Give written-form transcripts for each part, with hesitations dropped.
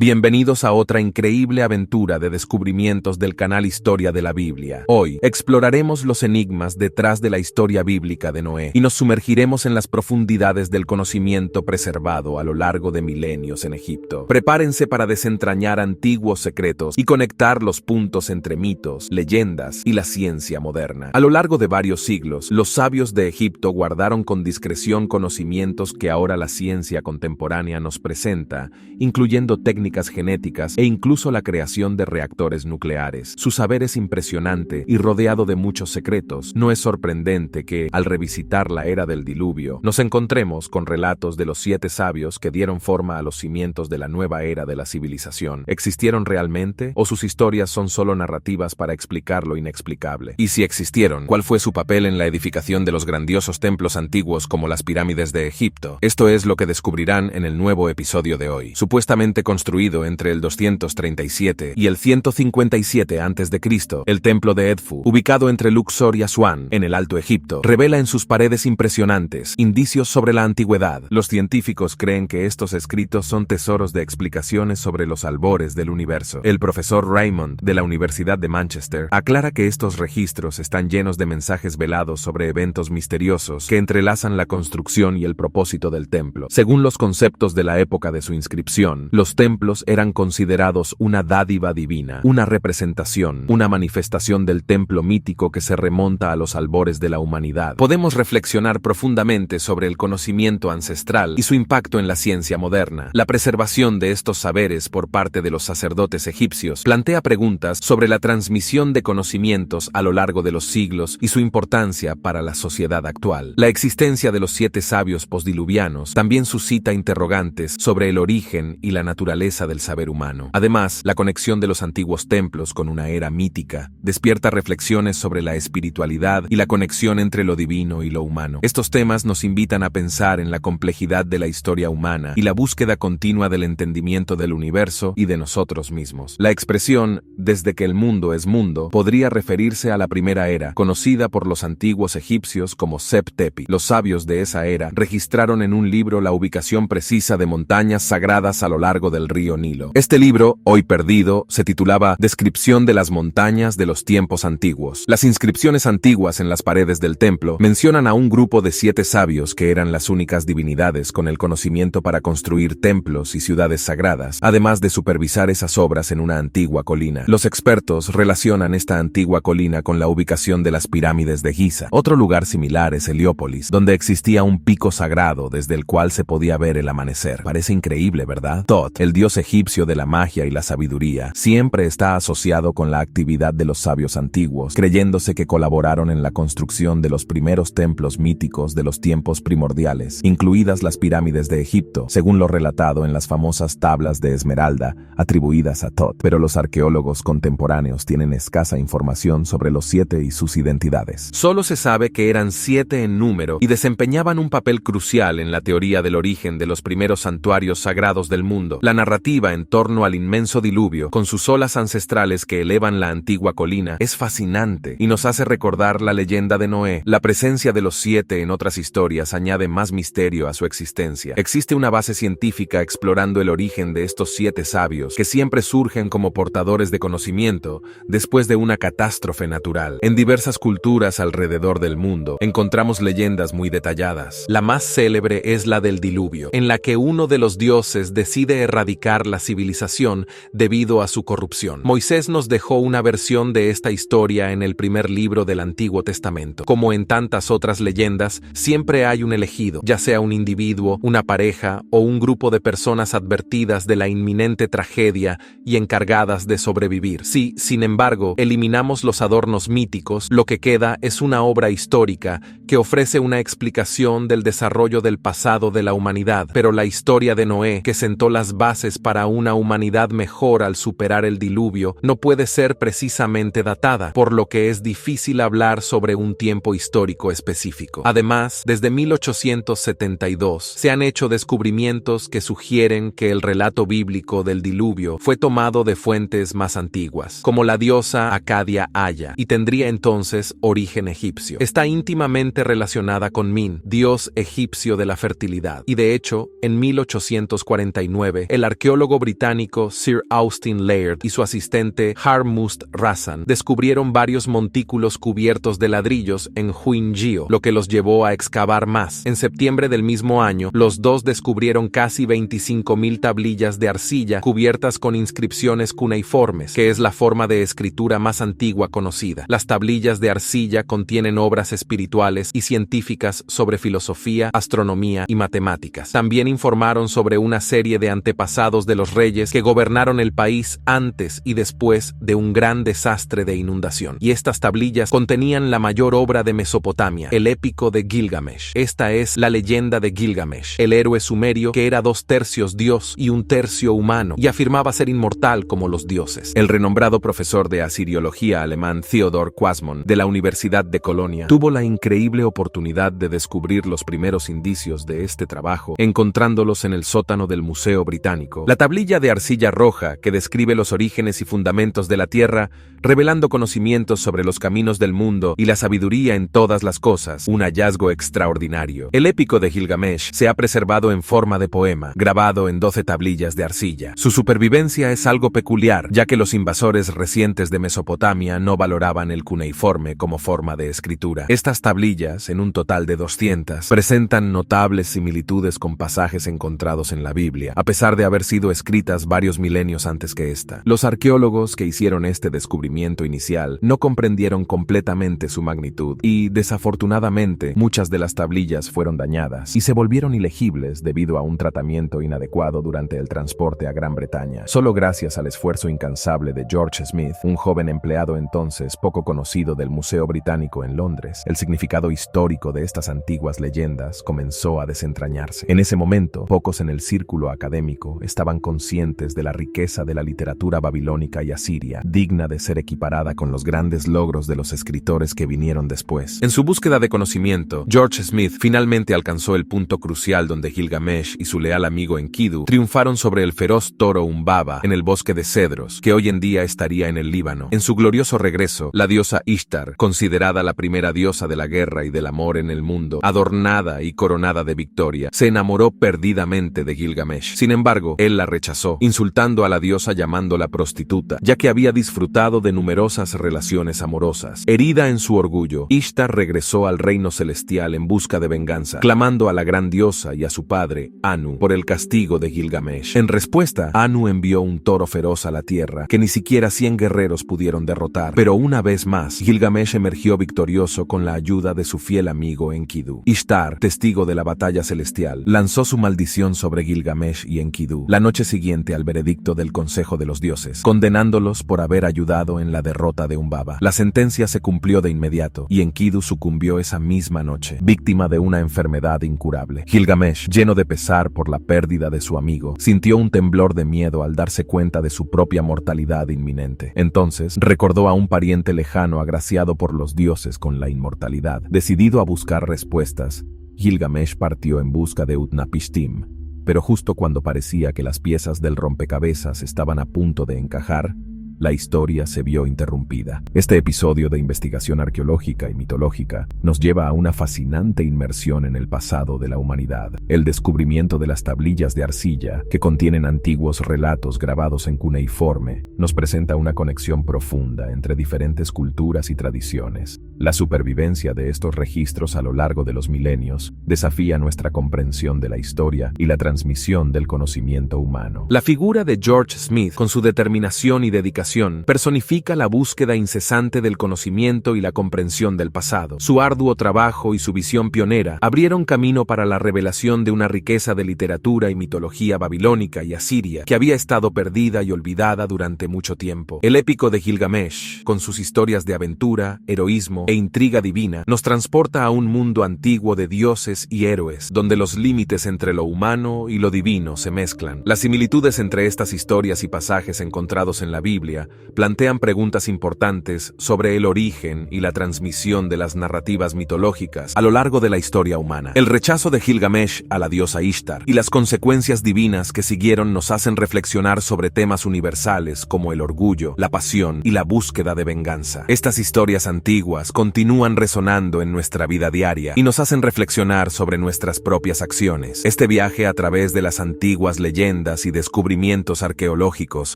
Bienvenidos a otra increíble aventura de descubrimientos del canal Historia de la Biblia. Hoy exploraremos los enigmas detrás de la historia bíblica de Noé y nos sumergiremos en las profundidades del conocimiento preservado a lo largo de milenios en Egipto. Prepárense para desentrañar antiguos secretos y conectar los puntos entre mitos, leyendas y la ciencia moderna. A lo largo de varios siglos, los sabios de Egipto guardaron con discreción conocimientos que ahora la ciencia contemporánea nos presenta, incluyendo técnicas genéticas e incluso la creación de reactores nucleares. Su saber es impresionante y rodeado de muchos secretos. No es sorprendente que, al revisitar la era del diluvio, nos encontremos con relatos de los 7 sabios que dieron forma a los cimientos de la nueva era de la civilización. ¿Existieron realmente? ¿O sus historias son solo narrativas para explicar lo inexplicable? Y si existieron, ¿cuál fue su papel en la edificación de los grandiosos templos antiguos como las pirámides de Egipto? Esto es lo que descubrirán en el nuevo episodio de hoy. Supuestamente construido entre el 237 y el 157 a.C., el templo de Edfu, ubicado entre Luxor y Asuán, en el Alto Egipto, revela en sus paredes impresionantes indicios sobre la antigüedad. Los científicos creen que estos escritos son tesoros de explicaciones sobre los albores del universo. El profesor Raymond, de la Universidad de Manchester, aclara que estos registros están llenos de mensajes velados sobre eventos misteriosos que entrelazan la construcción y el propósito del templo. Según los conceptos de la época de su inscripción, los templos eran considerados una dádiva divina, una representación, una manifestación del templo mítico que se remonta a los albores de la humanidad. Podemos reflexionar profundamente sobre el conocimiento ancestral y su impacto en la ciencia moderna. La preservación de estos saberes por parte de los sacerdotes egipcios plantea preguntas sobre la transmisión de conocimientos a lo largo de los siglos y su importancia para la sociedad actual. La existencia de los 7 sabios postdiluvianos también suscita interrogantes sobre el origen y la naturaleza del saber humano. Además, la conexión de los antiguos templos con una era mítica despierta reflexiones sobre la espiritualidad y la conexión entre lo divino y lo humano. Estos temas nos invitan a pensar en la complejidad de la historia humana y la búsqueda continua del entendimiento del universo y de nosotros mismos. La expresión "desde que el mundo es mundo" podría referirse a la primera era, conocida por los antiguos egipcios como Sep-Tepi. Los sabios de esa era registraron en un libro la ubicación precisa de montañas sagradas a lo largo del río Nilo. Este libro, hoy perdido, se titulaba Descripción de las montañas de los tiempos antiguos. Las inscripciones antiguas en las paredes del templo mencionan a un grupo de 7 sabios que eran las únicas divinidades con el conocimiento para construir templos y ciudades sagradas, además de supervisar esas obras en una antigua colina. Los expertos relacionan esta antigua colina con la ubicación de las pirámides de Giza. Otro lugar similar es Heliópolis, donde existía un pico sagrado desde el cual se podía ver el amanecer. Parece increíble, ¿verdad? Tot, el dios egipcio de la magia y la sabiduría, siempre está asociado con la actividad de los sabios antiguos, creyéndose que colaboraron en la construcción de los primeros templos míticos de los tiempos primordiales, incluidas las pirámides de Egipto, según lo relatado en las famosas tablas de Esmeralda atribuidas a Tot. Pero los arqueólogos contemporáneos tienen escasa información sobre los 7 y sus identidades. Solo se sabe que eran 7 en número y desempeñaban un papel crucial en la teoría del origen de los primeros santuarios sagrados del mundo. La narrativa en torno al inmenso diluvio, con sus olas ancestrales que elevan la antigua colina, es fascinante y nos hace recordar la leyenda de Noé. La presencia de los 7 en otras historias añade más misterio a su existencia. Existe una base científica explorando el origen de estos 7 sabios, que siempre surgen como portadores de conocimiento después de una catástrofe natural. En diversas culturas alrededor del mundo encontramos leyendas muy detalladas. La más célebre es la del diluvio, en la que uno de los dioses decide erradicar la civilización debido a su corrupción. Moisés nos dejó una versión de esta historia en el primer libro del Antiguo Testamento. Como en tantas otras leyendas, siempre hay un elegido, ya sea un individuo, una pareja o un grupo de personas advertidas de la inminente tragedia y encargadas de sobrevivir. Si, sin embargo, eliminamos los adornos míticos, lo que queda es una obra histórica que ofrece una explicación del desarrollo del pasado de la humanidad. Pero la historia de Noé, que sentó las bases para una humanidad mejor al superar el diluvio, no puede ser precisamente datada, por lo que es difícil hablar sobre un tiempo histórico específico. Además, desde 1872 se han hecho descubrimientos que sugieren que el relato bíblico del diluvio fue tomado de fuentes más antiguas, como la diosa Acadia Aya, y tendría entonces origen egipcio. Está íntimamente relacionada con Min, dios egipcio de la fertilidad, y de hecho, en 1849, el arqueólogo arqueólogo británico Sir Austin Laird y su asistente Harmust Razan descubrieron varios montículos cubiertos de ladrillos en Huingjio, lo que los llevó a excavar más. En septiembre del mismo año, los dos descubrieron casi 25.000 tablillas de arcilla cubiertas con inscripciones cuneiformes, que es la forma de escritura más antigua conocida. Las tablillas de arcilla contienen obras espirituales y científicas sobre filosofía, astronomía y matemáticas. También informaron sobre una serie de antepasados de los reyes que gobernaron el país antes y después de un gran desastre de inundación. Y estas tablillas contenían la mayor obra de Mesopotamia, el épico de Gilgamesh. Esta es la leyenda de Gilgamesh, el héroe sumerio que era 2/3 dios y 1/3 humano, y afirmaba ser inmortal como los dioses. El renombrado profesor de asiriología alemán Theodor Quasmon, de la Universidad de Colonia, tuvo la increíble oportunidad de descubrir los primeros indicios de este trabajo, encontrándolos en el sótano del Museo Británico. La tablilla de arcilla roja, que describe los orígenes y fundamentos de la Tierra, revelando conocimientos sobre los caminos del mundo y la sabiduría en todas las cosas, un hallazgo extraordinario. El épico de Gilgamesh se ha preservado en forma de poema, grabado en 12 tablillas de arcilla. Su supervivencia es algo peculiar, ya que los invasores recientes de Mesopotamia no valoraban el cuneiforme como forma de escritura. Estas tablillas, en un total de 200, presentan notables similitudes con pasajes encontrados en la Biblia, a pesar de haber sido escritas varios milenios antes que esta. Los arqueólogos que hicieron este descubrimiento inicial no comprendieron completamente su magnitud y, desafortunadamente, muchas de las tablillas fueron dañadas y se volvieron ilegibles debido a un tratamiento inadecuado durante el transporte a Gran Bretaña. Solo gracias al esfuerzo incansable de George Smith, un joven empleado entonces poco conocido del Museo Británico en Londres, el significado histórico de estas antiguas leyendas comenzó a desentrañarse. En ese momento, pocos en el círculo académico estaban conscientes de la riqueza de la literatura babilónica y asiria, digna de ser equiparada con los grandes logros de los escritores que vinieron después. En su búsqueda de conocimiento, George Smith finalmente alcanzó el punto crucial donde Gilgamesh y su leal amigo Enkidu triunfaron sobre el feroz toro Umbaba en el bosque de cedros, que hoy en día estaría en el Líbano. En su glorioso regreso, la diosa Ishtar, considerada la primera diosa de la guerra y del amor en el mundo, adornada y coronada de victoria, se enamoró perdidamente de Gilgamesh. Sin embargo, él la rechazó, insultando a la diosa llamándola prostituta, ya que había disfrutado de numerosas relaciones amorosas. Herida en su orgullo, Ishtar regresó al reino celestial en busca de venganza, clamando a la gran diosa y a su padre, Anu, por el castigo de Gilgamesh. En respuesta, Anu envió un toro feroz a la tierra, que ni siquiera 100 guerreros pudieron derrotar. Pero una vez más, Gilgamesh emergió victorioso con la ayuda de su fiel amigo Enkidu. Ishtar, testigo de la batalla celestial, lanzó su maldición sobre Gilgamesh y Enkidu la noche siguiente al veredicto del Consejo de los Dioses, condenándolos por haber ayudado en la derrota de Umbaba. La sentencia se cumplió de inmediato y Enkidu sucumbió esa misma noche, víctima de una enfermedad incurable. Gilgamesh, lleno de pesar por la pérdida de su amigo, sintió un temblor de miedo al darse cuenta de su propia mortalidad inminente. Entonces, recordó a un pariente lejano agraciado por los dioses con la inmortalidad. Decidido a buscar respuestas, Gilgamesh partió en busca de Utnapishtim, pero justo cuando parecía que las piezas del rompecabezas estaban a punto de encajar, la historia se vio interrumpida. Este episodio de investigación arqueológica y mitológica nos lleva a una fascinante inmersión en el pasado de la humanidad. El descubrimiento de las tablillas de arcilla, que contienen antiguos relatos grabados en cuneiforme, nos presenta una conexión profunda entre diferentes culturas y tradiciones. La supervivencia de estos registros a lo largo de los milenios desafía nuestra comprensión de la historia y la transmisión del conocimiento humano. La figura de George Smith, con su determinación y dedicación, personifica la búsqueda incesante del conocimiento y la comprensión del pasado. Su arduo trabajo y su visión pionera abrieron camino para la revelación de una riqueza de literatura y mitología babilónica y asiria que había estado perdida y olvidada durante mucho tiempo. El épico de Gilgamesh, con sus historias de aventura, heroísmo e intriga divina, nos transporta a un mundo antiguo de dioses y héroes, donde los límites entre lo humano y lo divino se mezclan. Las similitudes entre estas historias y pasajes encontrados en la Biblia historia plantean preguntas importantes sobre el origen y la transmisión de las narrativas mitológicas a lo largo de la historia humana. El rechazo de Gilgamesh a la diosa Ishtar y las consecuencias divinas que siguieron nos hacen reflexionar sobre temas universales como el orgullo, la pasión y la búsqueda de venganza. Estas historias antiguas continúan resonando en nuestra vida diaria y nos hacen reflexionar sobre nuestras propias acciones. Este viaje a través de las antiguas leyendas y descubrimientos arqueológicos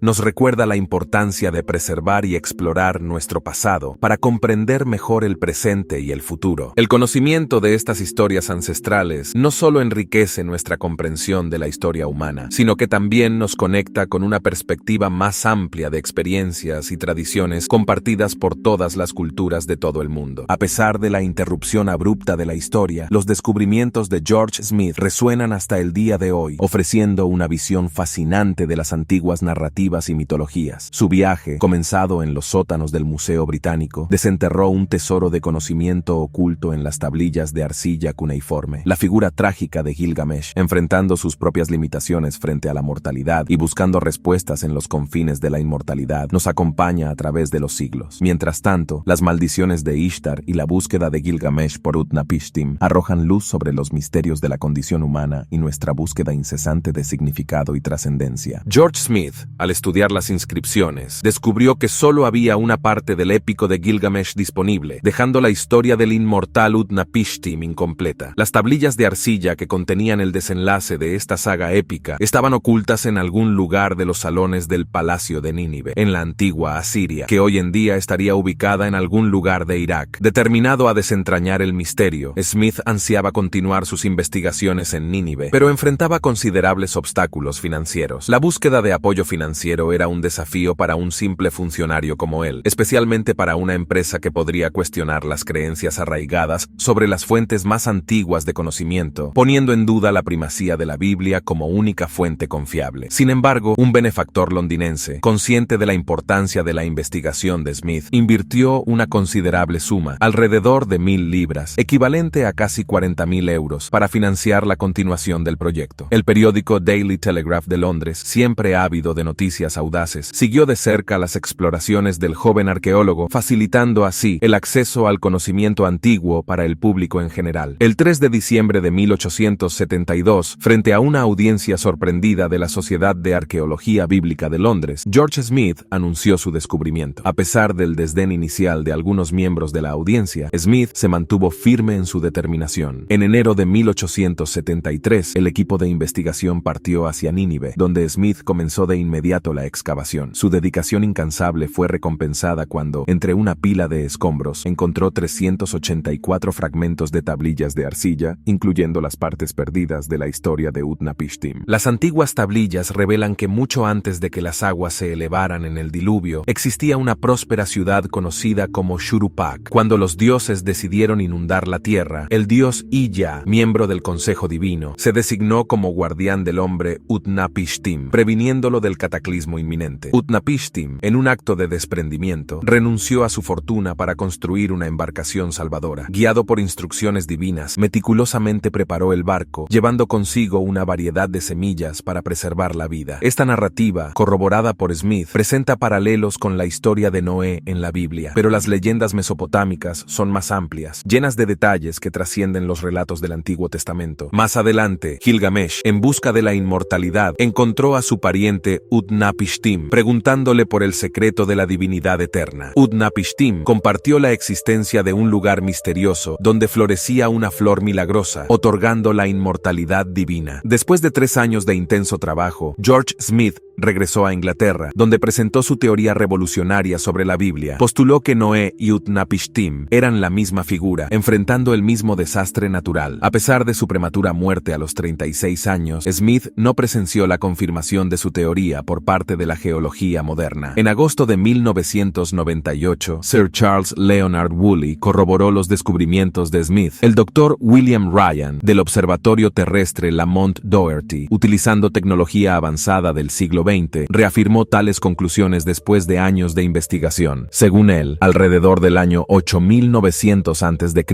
nos recuerda la importancia de preservar y explorar nuestro pasado para comprender mejor el presente y el futuro. El conocimiento de estas historias ancestrales no solo enriquece nuestra comprensión de la historia humana, sino que también nos conecta con una perspectiva más amplia de experiencias y tradiciones compartidas por todas las culturas de todo el mundo. A pesar de la interrupción abrupta de la historia, los descubrimientos de George Smith resuenan hasta el día de hoy, ofreciendo una visión fascinante de las antiguas narrativas y mitologías. Su viaje, comenzado en los sótanos del Museo Británico, desenterró un tesoro de conocimiento oculto en las tablillas de arcilla cuneiforme. La figura trágica de Gilgamesh, enfrentando sus propias limitaciones frente a la mortalidad y buscando respuestas en los confines de la inmortalidad, nos acompaña a través de los siglos. Mientras tanto, las maldiciones de Ishtar y la búsqueda de Gilgamesh por Utnapishtim arrojan luz sobre los misterios de la condición humana y nuestra búsqueda incesante de significado y trascendencia. George Smith, al estudiar las inscripciones, descubrió que solo había una parte del épico de Gilgamesh disponible, dejando la historia del inmortal Utnapishtim incompleta. Las tablillas de arcilla que contenían el desenlace de esta saga épica estaban ocultas en algún lugar de los salones del Palacio de Nínive, en la antigua Asiria, que hoy en día estaría ubicada en algún lugar de Irak. Determinado a desentrañar el misterio, Smith ansiaba continuar sus investigaciones en Nínive, pero enfrentaba considerables obstáculos financieros. La búsqueda de apoyo financiero era un desafío para un simple funcionario como él, especialmente para una empresa que podría cuestionar las creencias arraigadas sobre las fuentes más antiguas de conocimiento, poniendo en duda la primacía de la Biblia como única fuente confiable. Sin embargo, un benefactor londinense, consciente de la importancia de la investigación de Smith, invirtió una considerable suma, alrededor de 1.000 libras, equivalente a casi 40.000 euros, para financiar la continuación del proyecto. El periódico Daily Telegraph de Londres, siempre ávido de noticias audaces, siguió de cerca las exploraciones del joven arqueólogo, facilitando así el acceso al conocimiento antiguo para el público en general. El 3 de diciembre de 1872, frente a una audiencia sorprendida de la Sociedad de Arqueología Bíblica de Londres, George Smith anunció su descubrimiento. A pesar del desdén inicial de algunos miembros de la audiencia, Smith se mantuvo firme en su determinación. En enero de 1873, el equipo de investigación partió hacia Nínive, donde Smith comenzó de inmediato la excavación. Su dedicación incansable fue recompensada cuando, entre una pila de escombros, encontró 384 fragmentos de tablillas de arcilla, incluyendo las partes perdidas de la historia de Utnapishtim. Las antiguas tablillas revelan que mucho antes de que las aguas se elevaran en el diluvio, existía una próspera ciudad conocida como Shuruppak. Cuando los dioses decidieron inundar la tierra, el dios Illa, miembro del Consejo Divino, se designó como guardián del hombre Utnapishtim, previniéndolo del cataclismo inminente. Utnapishtim, en un acto de desprendimiento, renunció a su fortuna para construir una embarcación salvadora. Guiado por instrucciones divinas, meticulosamente preparó el barco, llevando consigo una variedad de semillas para preservar la vida. Esta narrativa, corroborada por Smith, presenta paralelos con la historia de Noé en la Biblia, pero las leyendas mesopotámicas son más amplias, llenas de detalles que trascienden los relatos del Antiguo Testamento. Más adelante, Gilgamesh, en busca de la inmortalidad, encontró a su pariente Utnapishtim, preguntándole por el secreto de la divinidad eterna. Utnapishtim compartió la existencia de un lugar misterioso donde florecía una flor milagrosa, otorgando la inmortalidad divina. Después de 3 años de intenso trabajo, George Smith regresó a Inglaterra, donde presentó su teoría revolucionaria sobre la Biblia. Postuló que Noé y Utnapishtim eran la misma figura, enfrentando el mismo desastre natural. A pesar de su prematura muerte a los 36 años, Smith no presenció la confirmación de su teoría por parte de la geología moderna. En agosto de 1998, Sir Charles Leonard Woolley corroboró los descubrimientos de Smith. El doctor William Ryan, del Observatorio Terrestre Lamont Doherty, utilizando tecnología avanzada del siglo siglo XX, reafirmó tales conclusiones después de años de investigación. Según él, alrededor del año 8900 a.C.,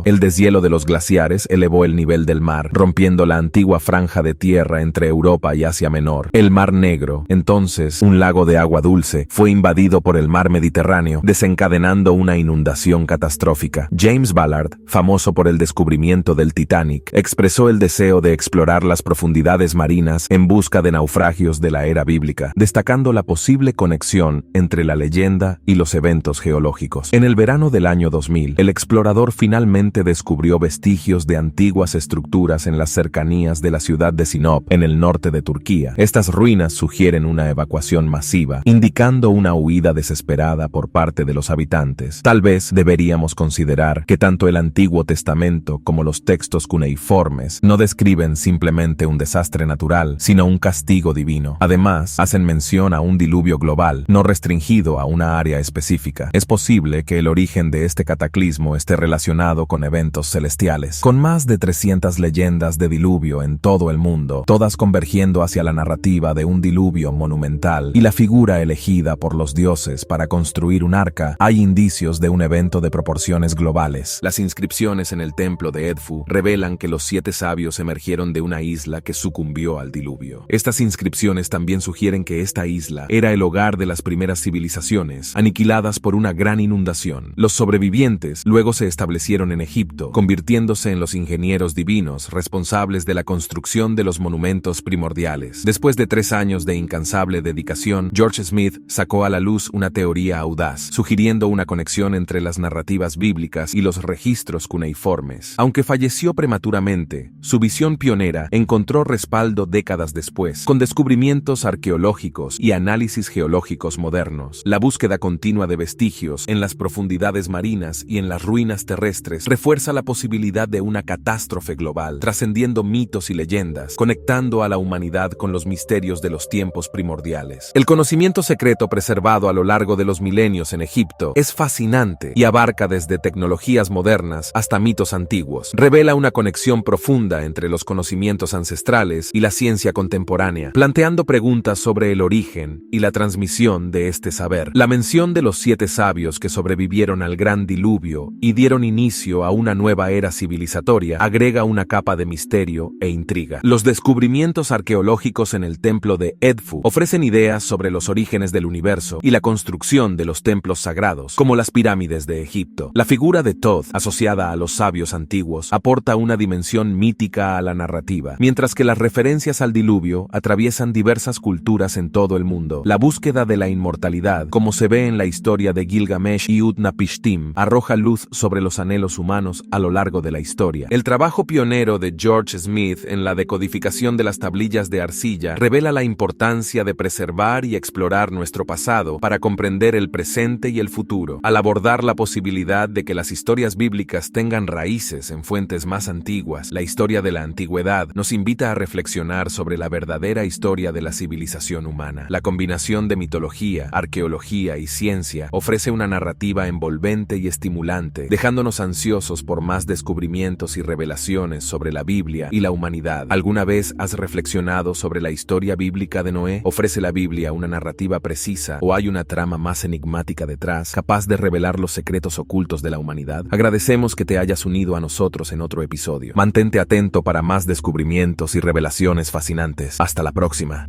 el deshielo de los glaciares elevó el nivel del mar, rompiendo la antigua franja de tierra entre Europa y Asia Menor. El Mar Negro, entonces un lago de agua dulce, fue invadido por el mar Mediterráneo, desencadenando una inundación catastrófica. James Ballard, famoso por el descubrimiento del Titanic, expresó el deseo de explorar las profundidades marinas en busca de naufragios de la era bíblica, destacando la posible conexión entre la leyenda y los eventos geológicos. En el verano del año 2000, el explorador finalmente descubrió vestigios de antiguas estructuras en las cercanías de la ciudad de Sinop, en el norte de Turquía. Estas ruinas sugieren una evacuación masiva, indicando una huida desesperada por parte de los habitantes. Tal vez deberíamos considerar que tanto el Antiguo Testamento como los textos cuneiformes no describen simplemente un desastre natural, sino un castigo divino. Además, hacen mención a un diluvio global, no restringido a una área específica. Es posible que el origen de este cataclismo esté relacionado con eventos celestiales. Con más de 300 leyendas de diluvio en todo el mundo, todas convergiendo hacia la narrativa de un diluvio monumental y la figura elegida por los dioses para construir un arca, hay indicios de un evento de proporciones globales. Las inscripciones en el templo de Edfu revelan que los 7 sabios emergieron de una isla que sucumbió al diluvio. Estas inscripciones también sugieren que esta isla era el hogar de las primeras civilizaciones, aniquiladas por una gran inundación. Los sobrevivientes luego se establecieron en Egipto, convirtiéndose en los ingenieros divinos responsables de la construcción de los monumentos primordiales. Después de 3 años de incansable dedicación, George Smith sacó a la luz una teoría audaz, sugiriendo una conexión entre las narrativas bíblicas y los registros cuneiformes. Aunque falleció prematuramente, su visión pionera encontró respaldo décadas después, con descubrimientos arqueológicos y análisis geológicos modernos. La búsqueda continua de vestigios en las profundidades marinas y en las ruinas terrestres refuerza la posibilidad de una catástrofe global, trascendiendo mitos y leyendas, conectando a la humanidad con los misterios de los tiempos primordiales. El conocimiento secreto preservado a lo largo de los milenios en Egipto es fascinante y abarca desde tecnologías modernas hasta mitos antiguos. Revela una conexión profunda entre los conocimientos ancestrales y la ciencia contemporánea, planteando preguntas sobre el origen y la transmisión de este saber. La mención de los 7 sabios que sobrevivieron al gran diluvio y dieron inicio a una nueva era civilizatoria agrega una capa de misterio e intriga. Los descubrimientos arqueológicos en el templo de Edfu ofrecen ideas sobre los orígenes del universo y la construcción de los templos sagrados, como las pirámides de Egipto. La figura de Thoth, asociada a los sabios antiguos, aporta una dimensión mítica a la narrativa, mientras que las referencias al diluvio atraviesan diversas culturas en todo el mundo. La búsqueda de la inmortalidad, como se ve en la historia de Gilgamesh y Utnapishtim, arroja luz sobre los anhelos humanos a lo largo de la historia. El trabajo pionero de George Smith en la decodificación de las tablillas de arcilla revela la importancia de preservar y explorar nuestro pasado para comprender el presente y el futuro. Al abordar la posibilidad de que las historias bíblicas tengan raíces en fuentes más antiguas, la historia de la antigüedad nos invita a reflexionar sobre la verdadera historia de la civilización humana. La combinación de mitología, arqueología y ciencia ofrece una narrativa envolvente y estimulante, dejándonos ansiosos por más descubrimientos y revelaciones sobre la Biblia y la humanidad. ¿Alguna vez has reflexionado sobre la historia bíblica de Noé? ¿Ofrece la Biblia una narrativa precisa o hay una trama más enigmática detrás, capaz de revelar los secretos ocultos de la humanidad? Agradecemos que te hayas unido a nosotros en otro episodio. Mantente atento para más descubrimientos y revelaciones fascinantes. Hasta la próxima.